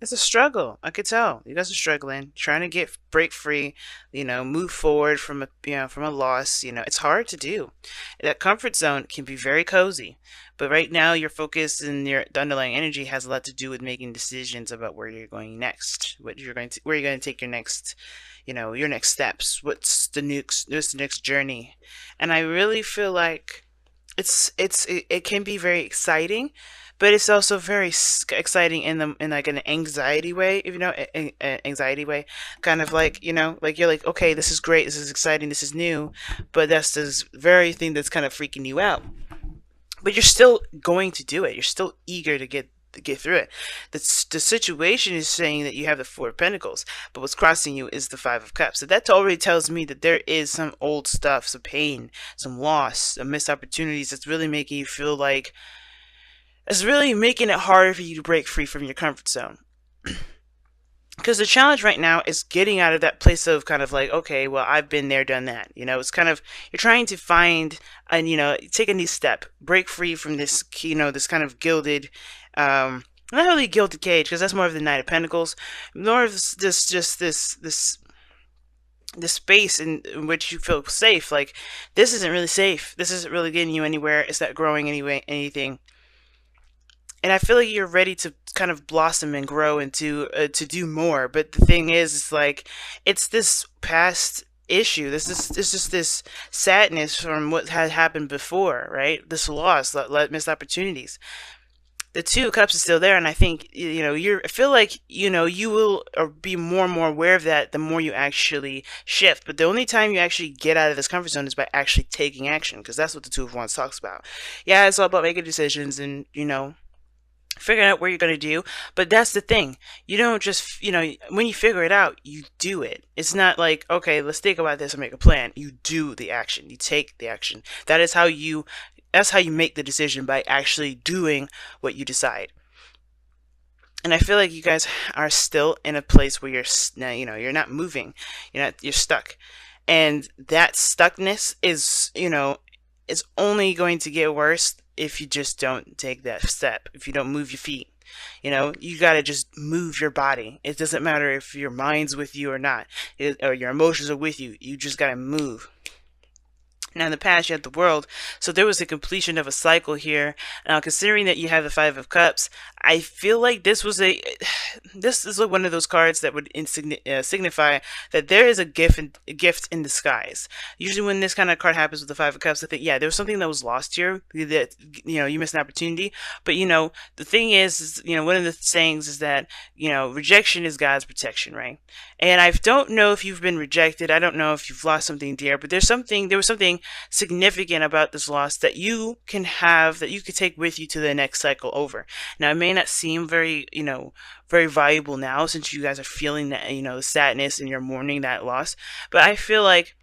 It's a struggle. I could tell you guys are struggling, trying to break free, move forward from a loss. It's hard to do. That comfort zone can be very cozy, but right now your focus and the underlying energy has a lot to do with making decisions about where you're going next, where you're going to take your next, your next steps. What's the next journey? And I really feel like it can be very exciting, but it's also very exciting in like an anxiety way, if you know, anxiety way, kind of like, like you're like, okay, this is great, this is exciting, this is new, but that's this very thing that's kind of freaking you out. But you're still going to do it. You're still eager to get through it. The situation is saying that you have the Four of Pentacles, but what's crossing you is the Five of Cups. So that already tells me that there is some old stuff, some pain, some loss, some missed opportunities that's really making you feel like it's really making it harder for you to break free from your comfort zone. Because the challenge right now is getting out of that place of kind of like, okay, well, I've been there, done that. It's kind of, you're trying to find and, take a new step, break free from this, this kind of gilded, not really gilded cage, because that's more of the Knight of Pentacles, more of this space in which you feel safe. Like, this isn't really safe. This isn't really getting you anywhere. It's not growing anything. And I feel like you're ready to kind of blossom and grow and to do more. But the thing is, it's like it's this past issue. This just this sadness from what had happened before, right? This loss, missed opportunities. The Two of Cups is still there, and I think I feel like you will be more and more aware of that the more you actually shift. But the only time you actually get out of this comfort zone is by actually taking action, because that's what the Two of Wands talks about. Yeah, it's all about making decisions and figuring out what you're going to do. But that's the thing. You don't just, when you figure it out, you do it. It's not like, okay, let's think about this and make a plan. You do the action. You take the action. That's how you make the decision, by actually doing what you decide. And I feel like you guys are still in a place where you're not moving. You're stuck. And that stuckness is only going to get worse if you just don't take that step, if you don't move your feet. You got to just move your body. It doesn't matter if your mind's with you or not, or your emotions are with you. You just got to move. Now, in the past, you had the World, so there was a completion of a cycle here. Now, considering that you have the Five of Cups, I feel like this is like one of those cards that would signify that there is a gift in disguise. Usually, when this kind of card happens with the Five of Cups, I think, yeah, there was something that was lost here, that you missed an opportunity. But the thing is one of the sayings is that rejection is God's protection, right? And I don't know if you've been rejected. I don't know if you've lost something dear, but there was something significant about this loss that you can have, that you could take with you to the next cycle over. Now, it may not seem very, very valuable now, since you guys are feeling that, the sadness and you're mourning that loss. But I feel like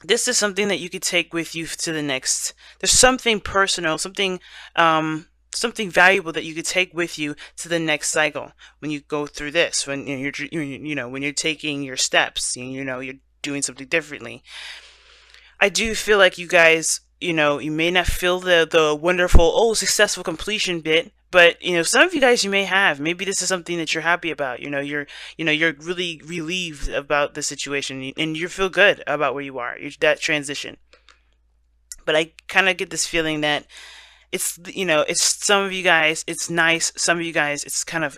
this is something that you could take with you to the next. There's something personal, something valuable that you could take with you to the next cycle when you go through this, when when you're taking your steps, you're doing something differently. I do feel like you guys, you may not feel the wonderful, successful completion bit, but some of you guys, you may have. Maybe this is something that you're happy about. You're really relieved about the situation, and you feel good about where you are. That transition. But I kind of get this feeling that it's some of you guys, it's nice, some of you guys,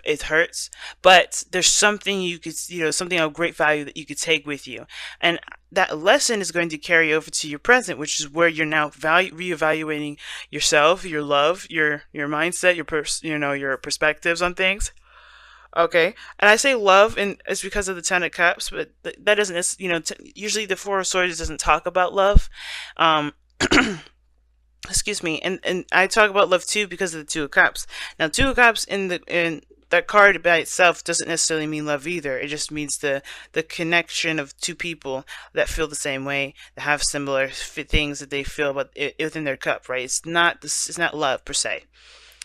it hurts, but there's something you could, something of great value that you could take with you, and that lesson is going to carry over to your present, which is where you're now reevaluating yourself, your love, your mindset, your perspectives on things. Okay, and I say love, and it's because of the Ten of Cups, but that doesn't, usually the Four of Swords doesn't talk about love. Excuse me, and I talk about love too because of the Two of Cups. Now, Two of Cups in that card by itself doesn't necessarily mean love either. It just means the connection of two people that feel the same way, that have similar things that they feel about within their cup, right? It's not love per se.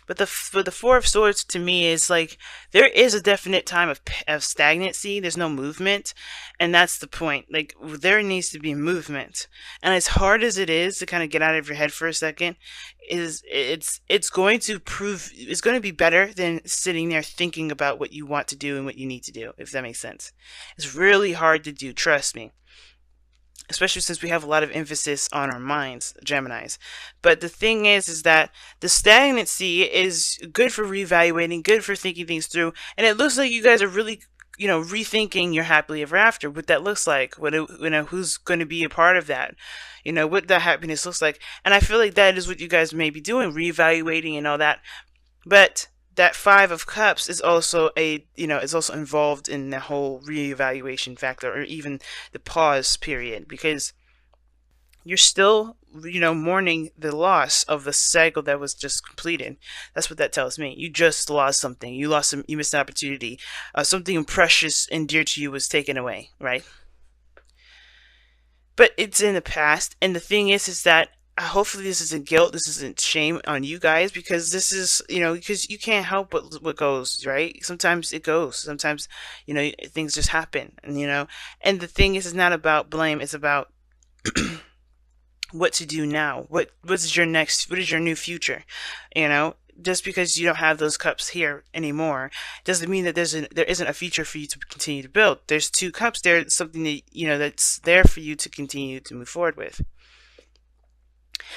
But the Four of Swords to me is like there is a definite time of stagnancy. There's no movement, and that's the point. Like there needs to be movement, and as hard as it is to kind of get out of your head for a second, it's going to prove it's going to be better than sitting there thinking about what you want to do and what you need to do. If that makes sense, it's really hard to do. Trust me, especially since we have a lot of emphasis on our minds, Geminis. But the thing is that the stagnancy is good for reevaluating, good for thinking things through, and it looks like you guys are really, rethinking your happily ever after, what that looks like, who's going to be a part of that, what that happiness looks like. And I feel like that is what you guys may be doing, reevaluating and all that. But that Five of Cups is also is also involved in the whole reevaluation factor, or even the pause period, because you're still, mourning the loss of the cycle that was just completed. That's what that tells me. You just lost something. You missed an opportunity. Something precious and dear to you was taken away, right? But it's in the past, and the thing is that hopefully this isn't guilt, this isn't shame on you guys, because this is, because you can't help what goes, right? Sometimes it goes, sometimes, things just happen, and the thing is, it's not about blame, it's about what to do now. What is your new future? Just because you don't have those cups here anymore doesn't mean that there isn't a future for you to continue to build. There's two cups there, something that that's there for you to continue to move forward with.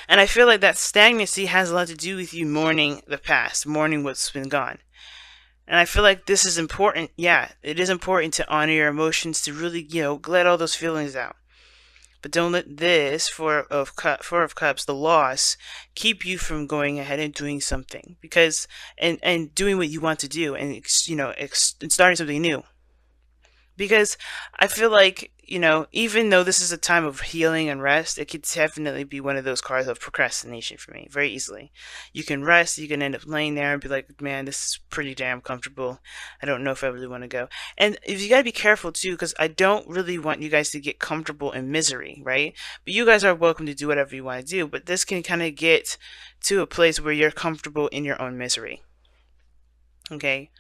And I feel like that stagnancy has a lot to do with you mourning the past, mourning what's been gone. And I feel like this is important. Yeah, it is important to honor your emotions, to really, let all those feelings out. But don't let this Four of Cups, the loss, keep you from going ahead and doing something, because and doing what you want to do, and and starting something new. Because I feel like, even though this is a time of healing and rest, it could definitely be one of those cards of procrastination for me, very easily. You can rest, you can end up laying there and be like, man, this is pretty damn comfortable. I don't know if I really want to go. And if you gotta be careful too, because I don't really want you guys to get comfortable in misery, right? But you guys are welcome to do whatever you want to do, but this can kind of get to a place where you're comfortable in your own misery. Okay?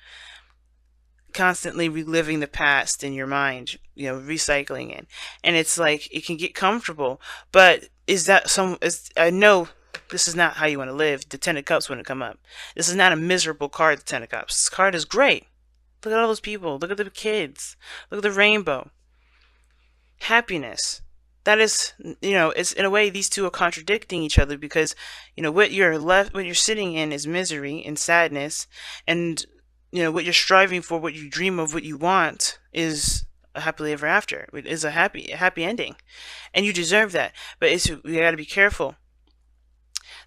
Constantly reliving the past in your mind, recycling it. And it's like it can get comfortable, but I know this is not how you want to live. The Ten of Cups wouldn't come up. This is not a miserable card, the Ten of Cups. This card is great. Look at all those people. Look at the kids. Look at the rainbow. Happiness. That is, it's in a way these two are contradicting each other, because, what you're sitting in is misery and sadness, and what you're striving for, what you dream of, what you want is a happily ever after. It is a happy ending, and you deserve that. But you got to be careful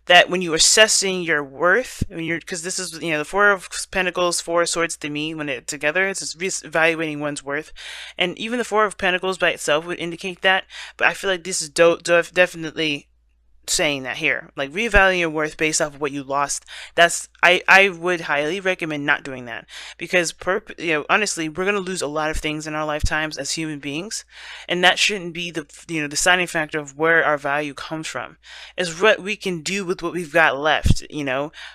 that when you're assessing your worth, because this is, the Four of Pentacles, Four of Swords to me, when they're together, it's just evaluating one's worth, and even the Four of Pentacles by itself would indicate that. But I feel like this is definitely saying that here, like reevaluating your worth based off of what you lost. I would highly recommend not doing that, because honestly, we're going to lose a lot of things in our lifetimes as human beings, and that shouldn't be the deciding factor of where our value comes from. Is what we can do with what we've got left.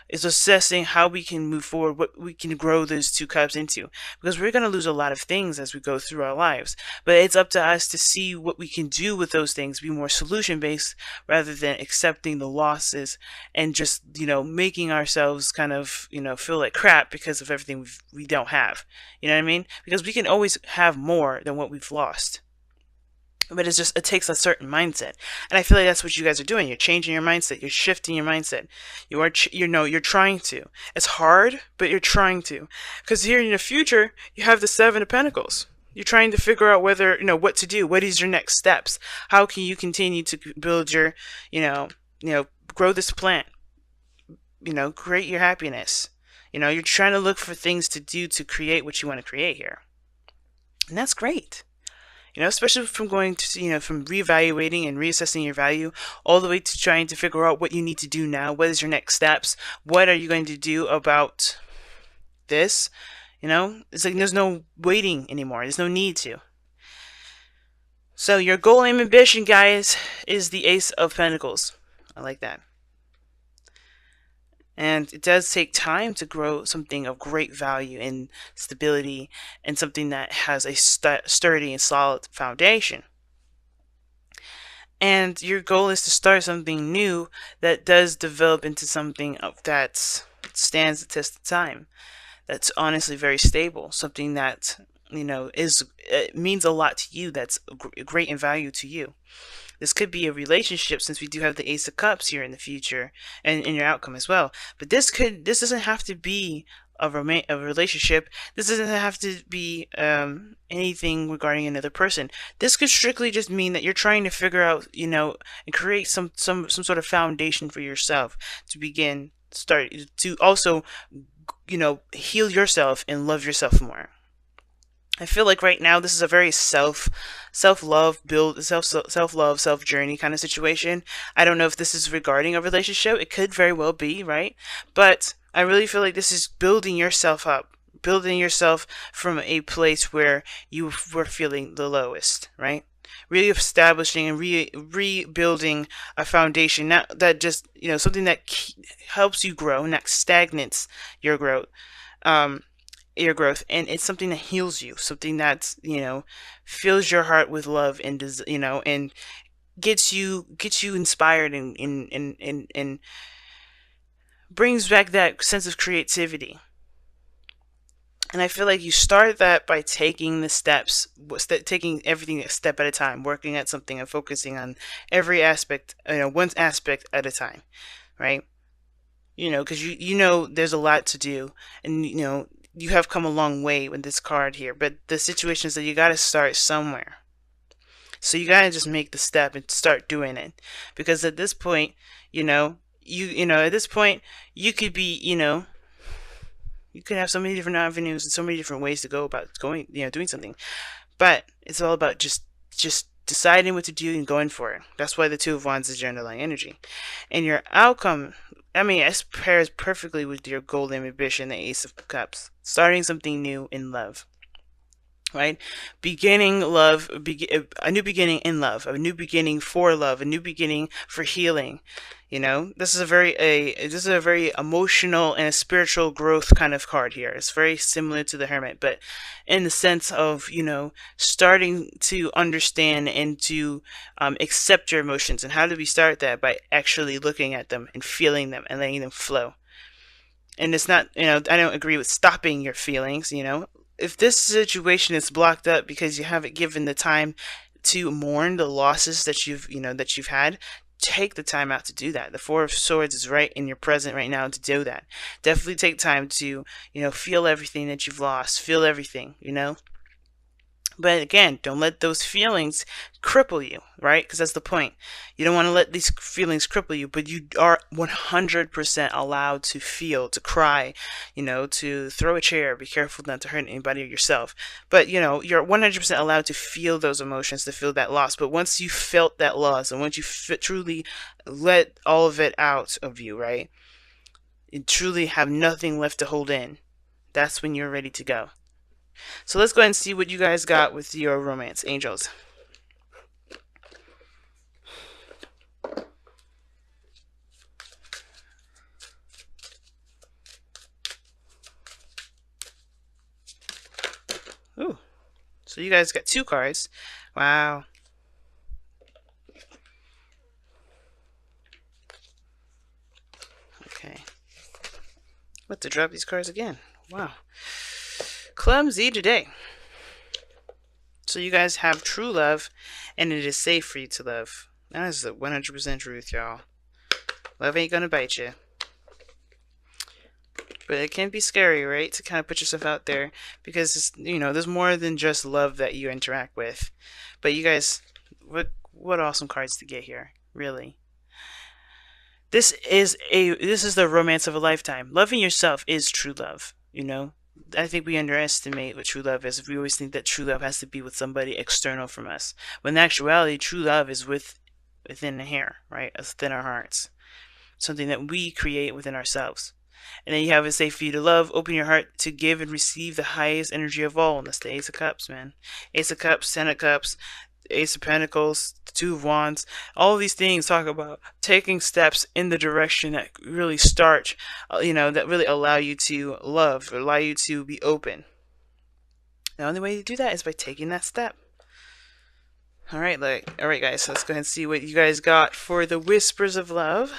Is assessing how we can move forward, what we can grow those two cups into, because we're going to lose a lot of things as we go through our lives, but it's up to us to see what we can do with those things, be more solution based rather than accepting the losses and just making ourselves kind of feel like crap because of everything we don't have. You know what I mean? Because we can always have more than what we've lost, but it takes a certain mindset, and I feel like that's what you guys are doing. You're changing your mindset, you're shifting your mindset. You're trying to. It's hard, but you're trying to, because here in the future you have the Seven of Pentacles. You're trying to figure out whether, what to do. What is your next steps? How can you continue to build your, grow this plant? Create your happiness. You're trying to look for things to do to create what you want to create here. And that's great. Especially from going to, from reevaluating and reassessing your value all the way to trying to figure out what you need to do now. What is your next steps? What are you going to do about this? It's like there's no waiting anymore. There's no need to. So your goal and ambition, guys, is the Ace of Pentacles. I like that. And it does take time to grow something of great value and stability, and something that has a sturdy and solid foundation. And your goal is to start something new that does develop into something that stands the test of time, that's honestly very stable, something that is means a lot to you, that's great in value to you. This could be a relationship, since we do have the Ace of Cups here in the future and in your outcome as well. But this doesn't have to be a relationship. This doesn't have to be anything regarding another person. This could strictly just mean that you're trying to figure out, and create some sort of foundation for yourself to begin start to also, heal yourself and love yourself more. I feel like right now this is a very self love build self love self journey kind of situation. I don't know if this is regarding a relationship. It could very well be, right? But I really feel like this is building yourself up, building yourself from a place where you were feeling the lowest, right? Reestablishing and rebuilding a foundation, not that just something that helps you grow, not stagnates your growth. Um, your growth, and it's something that heals you, something that's fills your heart with love, and and gets you inspired, and brings back that sense of creativity. And I feel like you start that by taking the steps, taking everything a step at a time, working at something and focusing on every aspect, one aspect at a time, right? Because there's a lot to do, and you have come a long way with this card here, but the situation is that you got to start somewhere. So you got to just make the step and start doing it, because at this point, at this point you could be, you could have so many different avenues and so many different ways to go about doing something, but it's all about just deciding what to do and going for it. That's why the Two of Wands is your underlying energy, and your outcome, it pairs perfectly with your golden ambition, the Ace of Cups, starting something new in love, right? Beginning love, a new beginning in love, a new beginning for love, a new beginning for healing. This is a very emotional and a spiritual growth kind of card here. It's very similar to the Hermit, but in the sense of starting to understand and to accept your emotions. And how do we start that? By actually looking at them and feeling them and letting them flow. And it's not, I don't agree with stopping your feelings. If this situation is blocked up because you haven't given the time to mourn the losses that you've had, take the time out to do that. The Four of Swords is right in your present right now to do that. Definitely take time to feel everything that you've lost, feel everything. But again, don't let those feelings cripple you, right? Because that's the point. You don't want to let these feelings cripple you, but you are 100% allowed to feel, to cry, to throw a chair. Be careful not to hurt anybody or yourself. But, you're 100% allowed to feel those emotions, to feel that loss. But once you felt that loss, and once you truly let all of it out of you, right? You truly have nothing left to hold in. That's when you're ready to go. So let's go ahead and see what you guys got with your romance angels. Ooh. So you guys got 2 cards. Wow. Okay. What to drop these cards again? Wow. Clumsy today. So you guys have true love, and it is safe for you to love. That is the 100% truth, y'all. Love ain't gonna bite you. But it can be scary, right? To kind of put yourself out there, because there's more than just love that you interact with. But you guys, what awesome cards to get here, really. This is the romance of a lifetime. Loving yourself is true love, I think we underestimate what true love is. We always think that true love has to be with somebody external from us, when in actuality, true love is within here, right? Within our hearts. Something that we create within ourselves. And then you have it safe for you to love. Open your heart to give and receive the highest energy of all. And that's the Ace of Cups, man. Ace of Cups, Ten of Cups. Ace of Pentacles, the Two of Wands, all of these things talk about taking steps in the direction that really start, that really allow you to love, allow you to be open. The only way to do that is by taking that step. All right, guys, so let's go ahead and see what you guys got for the Whispers of Love.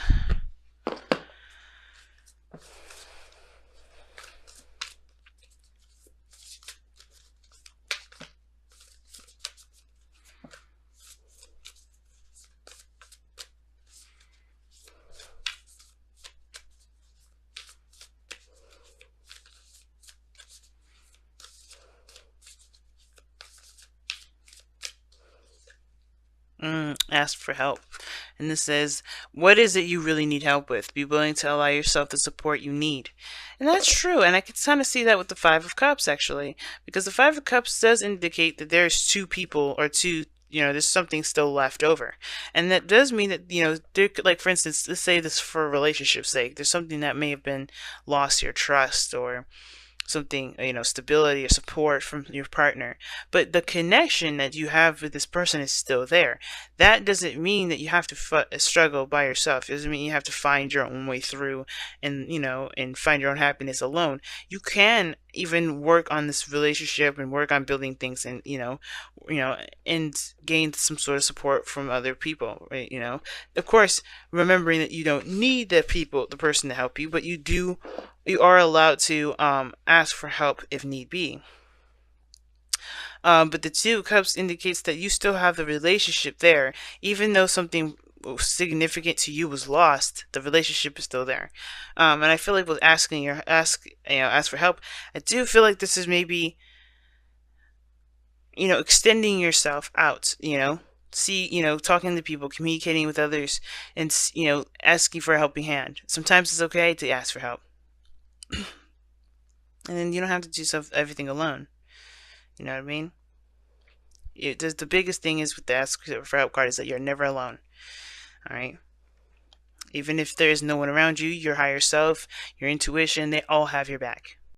Ask for help. And this says, what is it you really need help with? Be willing to allow yourself the support you need. And that's true. And I can kind of see that with the Five of Cups, actually. Because the Five of Cups does indicate that there's two people, or two, there's something still left over. And that does mean that, there could, like, for instance, let's say this for a relationship's sake. There's something that may have been lost, your trust, or something, stability or support from your partner, but the connection that you have with this person is still there. That doesn't mean that you have to struggle by yourself. It doesn't mean you have to find your own way through and and find your own happiness alone. You can even work on this relationship and work on building things, and and gain some sort of support from other people, right? Of course, remembering that you don't need the person to help you, but you are allowed to ask for help if need be. But the Two of Cups indicates that you still have the relationship there, even though something significant to you was lost. The relationship is still there, and I feel like with ask for help, I do feel like this is maybe extending yourself out. Talking to people, communicating with others, and asking for a helping hand. Sometimes it's okay to ask for help. And then you don't have to do everything alone. You know what I mean? The biggest thing is with the ask for help card is that you're never alone. Alright? Even if there is no one around you, your higher self, your intuition, they all have your back.